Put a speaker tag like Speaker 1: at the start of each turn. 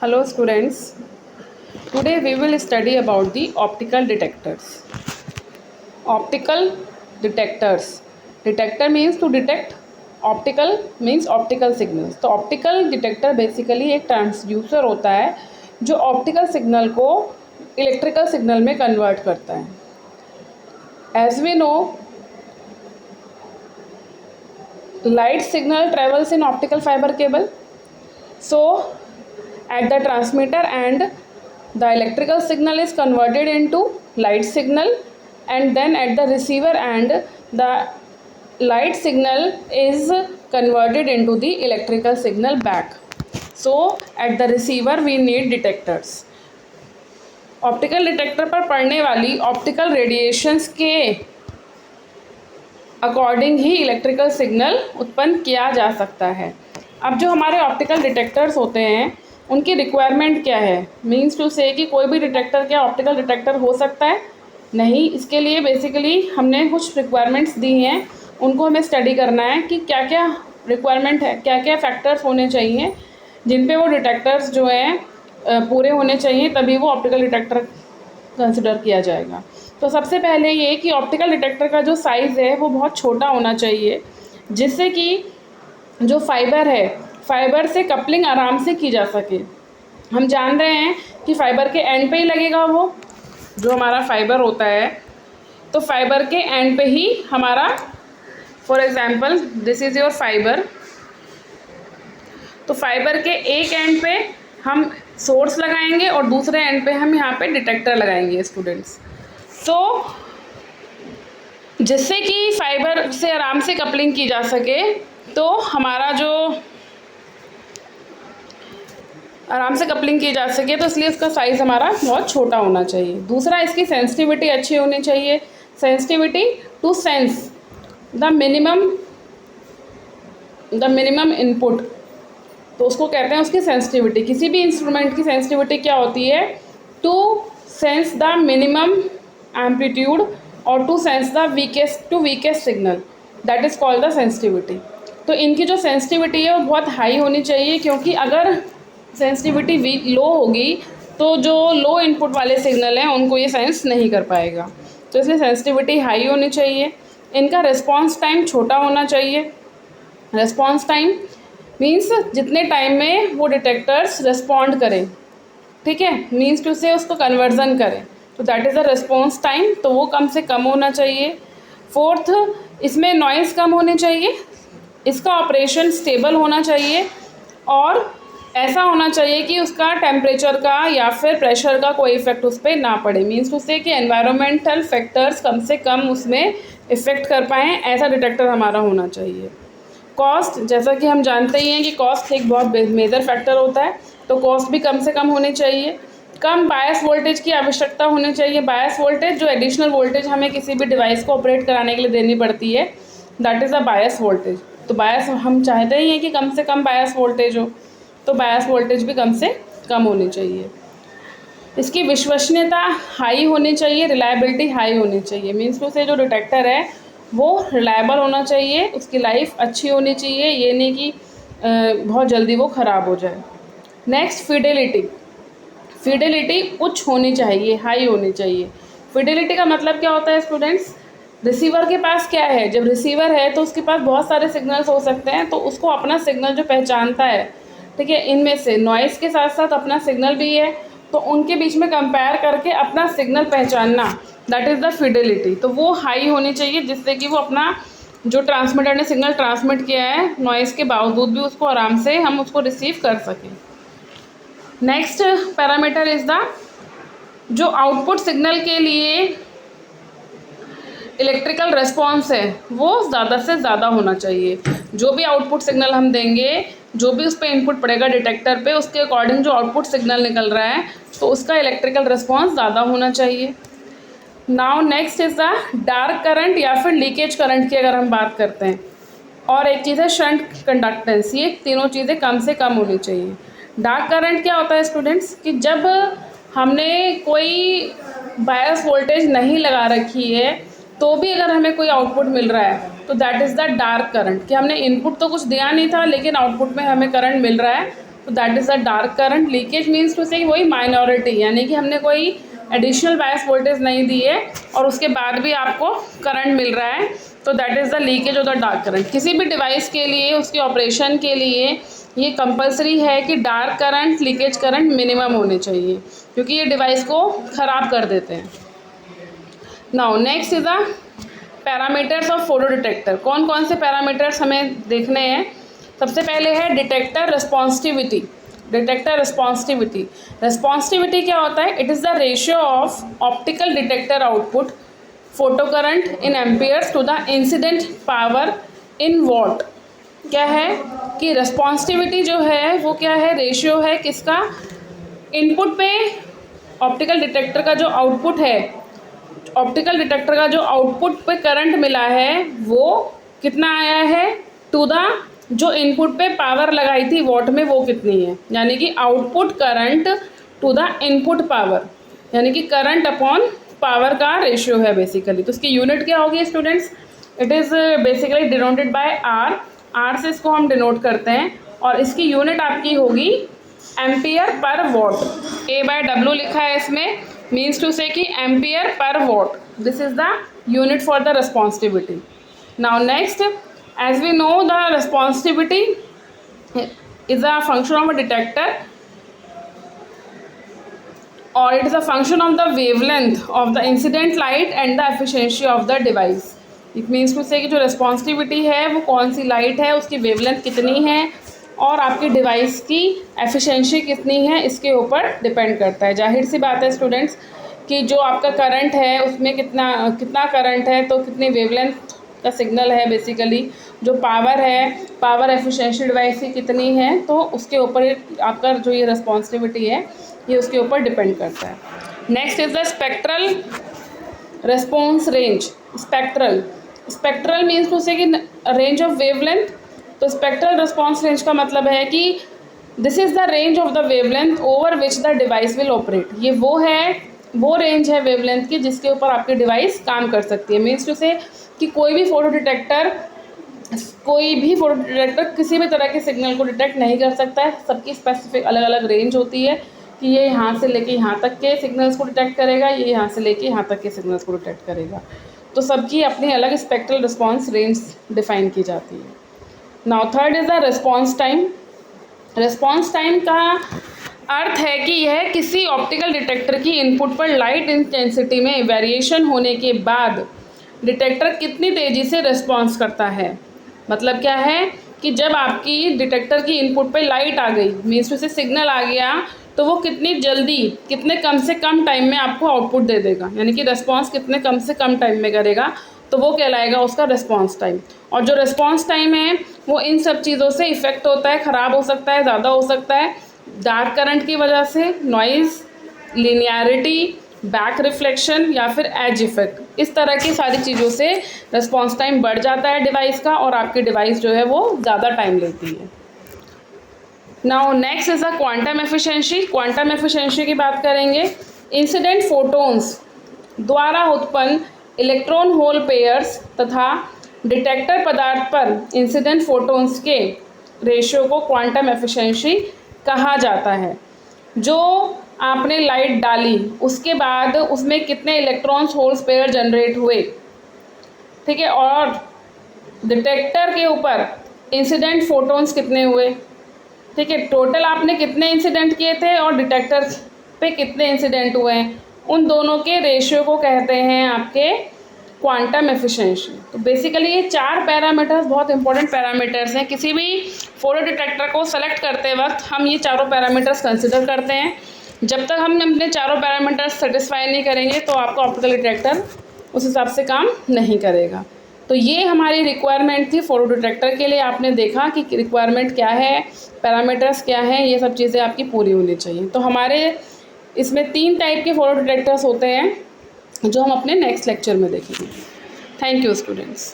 Speaker 1: Hello students, today we will study about the optical detectors. Optical detectors. Detector means to detect, optical means optical signals. तो optical detector basically एक transducer होता है जो optical signal को electrical signal में convert करता है. As we know, light signal travels in optical fiber cable. So at the transmitter and the electrical signal is converted into light signal, and then at the receiver and the light signal is converted into the electrical signal back. So at the receiver we need detectors. Optical detector पर पड़ने वाली optical radiations के according ही electrical signal उत्पन्न किया जा सकता है. अब जो हमारे ऑप्टिकल डिटेक्टर्स होते हैं उनकी रिक्वायरमेंट क्या है? मीन्स टू से कि कोई भी डिटेक्टर क्या ऑप्टिकल डिटेक्टर हो सकता है? नहीं. इसके लिए बेसिकली हमने कुछ रिक्वायरमेंट्स दी हैं, उनको हमें स्टडी करना है कि क्या क्या रिक्वायरमेंट है, क्या क्या फैक्टर्स होने चाहिए जिन पे वो डिटेक्टर्स जो हैं पूरे होने चाहिए, तभी वो ऑप्टिकल डिटेक्टर कंसिडर किया जाएगा. तो सबसे पहले ये कि ऑप्टिकल डिटेक्टर का जो साइज़ है वो बहुत छोटा होना चाहिए, जिससे कि जो फाइबर है, फाइबर से कपलिंग आराम से की जा सके. हम जान रहे हैं कि फाइबर के एंड पे ही लगेगा वो जो हमारा फाइबर होता है, तो फाइबर के एंड पे ही हमारा, for example this is your fibre, तो फाइबर के एक एंड पे हम सोर्स लगाएंगे और दूसरे एंड पे हम यहाँ पे डिटेक्टर लगाएंगे स्टूडेंट्स. तो जिससे कि फाइबर से आराम से कपलिंग की जा सके, तो हमारा जो आराम से कपलिंग की जा सके तो इसलिए इसका साइज़ हमारा बहुत छोटा होना चाहिए. दूसरा, इसकी सेंसिटिविटी अच्छी होनी चाहिए. Sensitivity to sense the minimum input, तो उसको कहते हैं उसकी सेंसिटिविटी. किसी भी इंस्ट्रूमेंट की सेंसिटिविटी क्या होती है? To sense the minimum amplitude और to sense the weakest signal, that is called the sensitivity. तो इनकी जो सेंसिटिविटी है वो बहुत हाई होनी चाहिए, क्योंकि अगर सेंसिटिविटी लो होगी तो जो लो इनपुट वाले सिग्नल हैं उनको ये सेंस नहीं कर पाएगा. तो इसलिए सेंसिटिविटी हाई होनी चाहिए. इनका रिस्पॉन्स टाइम छोटा होना चाहिए. रिस्पॉन्स टाइम मीन्स जितने टाइम में वो डिटेक्टर्स रिस्पॉन्ड करें, ठीक है, मीन्स टू से उसको कन्वर्जन करें, तो that is the response time, तो वो कम से कम होना चाहिए. फोर्थ, इसमें नॉइज़ कम होनी चाहिए. इसका ऑपरेशन स्टेबल होना चाहिए और ऐसा होना चाहिए कि उसका टेम्परेचर का या फिर प्रेशर का कोई इफेक्ट उस पर ना पड़े. मीन्स टू से कि एनवायरमेंटल फैक्टर्स कम से कम उसमें इफ़ेक्ट कर पाएँ, ऐसा डिटेक्टर हमारा होना चाहिए. कॉस्ट, जैसा कि हम जानते ही हैं कि कॉस्ट एक बहुत मेजर फैक्टर होता है, तो कॉस्ट भी कम से कम होनी चाहिए. कम बायस वोल्टेज की आवश्यकता होनी चाहिए. बायस वोल्टेज जो एडिशनल वोल्टेज हमें किसी भी डिवाइस को ऑपरेट कराने के लिए देनी पड़ती है, that is a bias voltage. तो बायस हम चाहते ही हैं कि कम से कम बायस वोल्टेज हो, तो बायस वोल्टेज भी कम से कम होनी चाहिए. इसकी विश्वसनीयता हाई होनी चाहिए. रिलायबिलिटी हाई होनी चाहिए. मीन्स टू से जो डिटेक्टर है वो रिलायबल होना चाहिए, उसकी लाइफ अच्छी होनी चाहिए, ये नहीं कि बहुत जल्दी वो ख़राब हो जाए. नेक्स्ट, फिडेलिटी उच्च होनी चाहिए, हाई होनी चाहिए. फिडेलिटी का मतलब क्या होता है स्टूडेंट्स? रिसीवर के पास क्या है? जब रिसीवर है तो उसके पास बहुत सारे सिग्नल्स हो सकते हैं, तो उसको अपना सिग्नल जो पहचानता है, ठीक है, इनमें से नॉइज़ के साथ साथ अपना सिग्नल भी है, तो उनके बीच में कंपेयर करके अपना सिग्नल पहचानना, दैट इज़ द फिडेलिटी. तो वो हाई होनी चाहिए, जिससे कि वो अपना जो ट्रांसमीटर ने सिग्नल ट्रांसमिट किया है नॉइज़ के बावजूद भी उसको आराम से हम उसको रिसीव कर सकें. नेक्स्ट पैरामीटर इज़ द, जो आउटपुट सिग्नल के लिए इलेक्ट्रिकल रिस्पॉन्स है वो ज़्यादा से ज़्यादा होना चाहिए. जो भी आउटपुट सिग्नल हम देंगे, जो भी उस पर इनपुट पड़ेगा डिटेक्टर पे, उसके अकॉर्डिंग जो आउटपुट सिग्नल निकल रहा है तो उसका इलेक्ट्रिकल रिस्पॉन्स ज़्यादा होना चाहिए. Now next is the dark current या फिर लीकेज करंट की अगर हम बात करते हैं, और एक चीज़ है शंट कंडक्टेंस. ये तीनों चीज़ें कम से कम होनी चाहिए. डार्क करंट क्या होता है स्टूडेंट्स? कि जब हमने कोई बायस वोल्टेज नहीं लगा रखी है तो भी अगर हमें कोई आउटपुट मिल रहा है तो that is the dark current. कि हमने इनपुट तो कुछ दिया नहीं था लेकिन आउटपुट में हमें करंट मिल रहा है, तो that is the dark current. Leakage means to say वही माइनॉरिटी, यानी कि हमने कोई एडिशनल बायस वोल्टेज नहीं दी है और उसके बाद भी आपको करंट मिल रहा है, तो that is the leakage of the dark current. किसी भी डिवाइस के लिए, उसके ऑपरेशन के लिए ये कंपलसरी है कि dark current, leakage current minimum होने चाहिए, क्योंकि ये डिवाइस को ख़राब कर देते हैं। Now next is the parameters of photo detector. कौन कौन से पैरामीटर्स हमें देखने हैं? सबसे पहले है डिटेक्टर रिस्पॉन्सिटिविटी। डिटेक्टर रिस्पॉन्सिटिविटी, रिस्पॉन्सिटिविटी क्या होता है? It is the ratio of optical detector output photo current in amperes to the incident power in watt. क्या है कि रिस्पॉन्सिटिविटी जो है वो क्या है? रेशियो है किसका? इनपुट पे ऑप्टिकल डिटेक्टर का जो आउटपुट है, ऑप्टिकल डिटेक्टर का जो आउटपुट पे करंट मिला है वो कितना आया है टू द जो इनपुट पे पावर लगाई थी वॉट में, वो कितनी है। यानी कि output current to the input power, यानी कि करंट अपॉन पावर का रेशियो है बेसिकली। तो इसकी यूनिट क्या होगी students? It is basically denoted by R. R से इसको हम डिनोट करते हैं और इसकी यूनिट आपकी होगी ampere per what. A by W लिखा है इसमें, मीन्स टू से कि ampere per watt. This is the unit for the responsivity. Now next, as we know the responsivity is a function of a detector or it is a function of the wavelength of the incident light and the efficiency of the device. It means to say कि जो responsivity है वो कौन सी light है, उसकी wavelength कितनी है और आपके डिवाइस की एफिशिएंसी कितनी है, इसके ऊपर डिपेंड करता है। जाहिर सी बात है स्टूडेंट्स कि जो आपका करंट है उसमें कितना करंट है तो कितनी वेवलेंथ का सिग्नल है बेसिकली, जो पावर है, पावर एफिशिएंसी डिवाइस की कितनी है, तो उसके ऊपर आपका जो ये रिस्पॉन्सिटिविटी है ये उसके ऊपर डिपेंड करता है। Next is the spectral response range. Spectral means to say कि रेंज ऑफ वेवलेंथ। तो स्पेक्ट्रल रिस्पॉन्स रेंज का मतलब है कि this is the range of the wavelength over which the device will operate. ये वो रेंज है वेवलेंथ की जिसके ऊपर आपकी डिवाइस काम कर सकती है। मीन्स टू से कि कोई भी फोटो डिटेक्टर किसी भी तरह के सिग्नल को डिटेक्ट नहीं कर सकता है। सबकी स्पेसिफिक अलग अलग रेंज होती है कि ये यहाँ से लेके यहाँ तक के सिग्नल्स को डिटेक्ट करेगा, ये यहाँ से लेके यहाँ तक के सिग्नल्स को डिटेक्ट करेगा। तो सबकी अपनी अलग स्पेक्ट्रल रिस्पॉन्स रेंज डिफाइन की जाती है। Now third is the response time. Response time का अर्थ है कि यह किसी ऑप्टिकल डिटेक्टर की इनपुट पर लाइट इंटेंसिटी में वेरिएशन होने के बाद डिटेक्टर कितनी तेज़ी से रिस्पॉन्स करता है। मतलब क्या है कि जब आपकी डिटेक्टर की इनपुट पे लाइट आ गई, मीन्स उससे सिग्नल आ गया, तो वो कितनी जल्दी, कितने कम से कम टाइम में आपको आउटपुट दे देगा, यानी कि रिस्पॉन्स कितने कम से कम टाइम में करेगा, तो वो कहलाएगा उसका रिस्पॉन्स टाइम। और जो रिस्पॉन्स टाइम है वो इन सब चीज़ों से इफ़ेक्ट होता है, ख़राब हो सकता है, ज़्यादा हो सकता है डार्क करंट की वजह से, नॉइज़, लिनियरिटी, बैक रिफ्लेक्शन या फिर एज इफेक्ट। इस तरह की सारी चीज़ों से रिस्पॉन्स टाइम बढ़ जाता है डिवाइस का और आपकी डिवाइस जो है वो ज़्यादा टाइम लेती है। Now next is the quantum efficiency. Quantum efficiency की बात करेंगे। इंसिडेंट फोटोन्स द्वारा उत्पन्न इलेक्ट्रॉन होल पेयर्स तथा डिटेक्टर पदार्थ पर इंसिडेंट फोटोन्स के रेशियो को क्वांटम एफिशिएंसी कहा जाता है। जो आपने लाइट डाली उसके बाद उसमें कितने इलेक्ट्रॉन्स होल्स पेयर जनरेट हुए, ठीक है, और डिटेक्टर के ऊपर इंसिडेंट फोटोन्स कितने हुए, ठीक है, टोटल आपने कितने इंसिडेंट किए थे और डिटेक्टर पे कितने इंसिडेंट हुए हैं, उन दोनों के रेशियो को कहते हैं आपके क्वांटम एफिशिएंसी। तो बेसिकली ये 4 पैरामीटर्स बहुत इंपॉर्टेंट पैरामीटर्स हैं। किसी भी फोटो डिटेक्टर को सेलेक्ट करते वक्त हम ये चारों पैरामीटर्स कंसिडर करते हैं। जब तक हम अपने चारों पैरामीटर्स सेटिस्फाई नहीं करेंगे तो आपका ऑप्टिकल डिटेक्टर उस हिसाब से काम नहीं करेगा। तो ये हमारी रिक्वायरमेंट थी फोटो डिटेक्टर के लिए। आपने देखा कि रिक्वायरमेंट क्या है, पैरामीटर्स क्या हैं, ये सब चीज़ें आपकी पूरी होनी चाहिए। तो हमारे इसमें 3 टाइप के फोटो डिटेक्टर्स होते हैं जो हम अपने नेक्स्ट लेक्चर में देखेंगे। Thank you students.